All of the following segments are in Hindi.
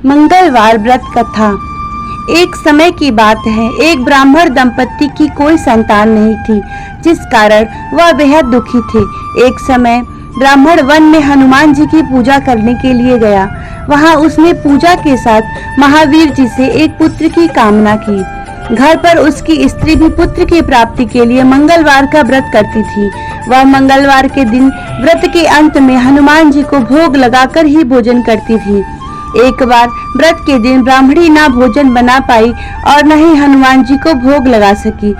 मंगलवार व्रत कथा। एक समय की बात है, एक ब्राह्मण दंपति की कोई संतान नहीं थी, जिस कारण वह बेहद दुखी थे। एक समय ब्राह्मण वन में हनुमान जी की पूजा करने के लिए गया। वहां उसने पूजा के साथ महावीर जी से एक पुत्र की कामना की। घर पर उसकी स्त्री भी पुत्र की प्राप्ति के लिए मंगलवार का व्रत करती थी। वह मंगलवार के दिन व्रत के अंत में हनुमान जी को भोग लगाकर ही भोजन करती थी। एक बार व्रत के दिन ब्राह्मणी ना भोजन बना पाई और न ही हनुमान जी को भोग लगा सकी।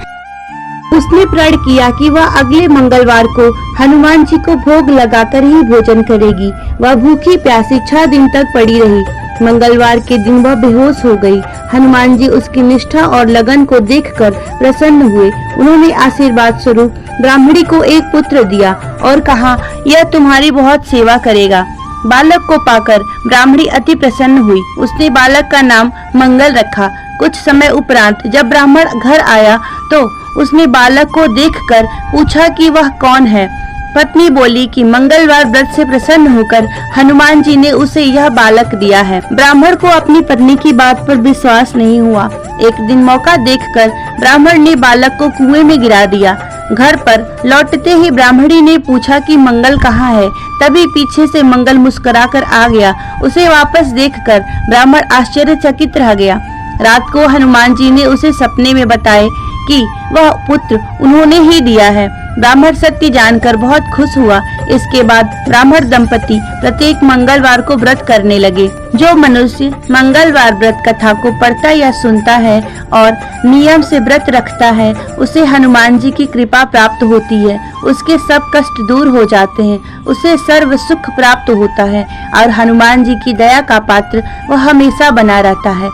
उसने प्रण किया कि वह अगले मंगलवार को हनुमान जी को भोग लगाकर ही भोजन करेगी। वह भूखी प्यासी 6 दिन तक पड़ी रही। मंगलवार के दिन वह बेहोश हो गई। हनुमान जी उसकी निष्ठा और लगन को देखकर प्रसन्न हुए। उन्होंने आशीर्वाद स्वरूप ब्राह्मणी को एक पुत्र दिया और कहा, यह तुम्हारी बहुत सेवा करेगा। बालक को पाकर ब्राह्मणी अति प्रसन्न हुई। उसने बालक का नाम मंगल रखा। कुछ समय उपरांत जब ब्राह्मण घर आया तो उसने बालक को देखकर पूछा कि वह कौन है। पत्नी बोली कि मंगलवार व्रत से प्रसन्न होकर हनुमान जी ने उसे यह बालक दिया है। ब्राह्मण को अपनी पत्नी की बात पर विश्वास नहीं हुआ। एक दिन मौका देखकर ब्राह्मण ने बालक को कुएं में गिरा दिया। घर पर लौटते ही ब्राह्मणी ने पूछा कि मंगल कहाँ है। तभी पीछे से मंगल मुस्कुराकर आ गया। उसे वापस देखकर ब्राह्मण आश्चर्यचकित रह गया। रात को हनुमान जी ने उसे सपने में बताए कि वह पुत्र उन्होंने ही दिया है। ब्राह्मण सत्य जानकर बहुत खुश हुआ। इसके बाद ब्राह्मण दंपति प्रत्येक मंगलवार को व्रत करने लगे। जो मनुष्य मंगलवार व्रत कथा को पढ़ता या सुनता है और नियम से व्रत रखता है, उसे हनुमान जी की कृपा प्राप्त होती है। उसके सब कष्ट दूर हो जाते हैं। उसे सर्व सुख प्राप्त होता है और हनुमान जी की दया का पात्र वह हमेशा बना रहता है।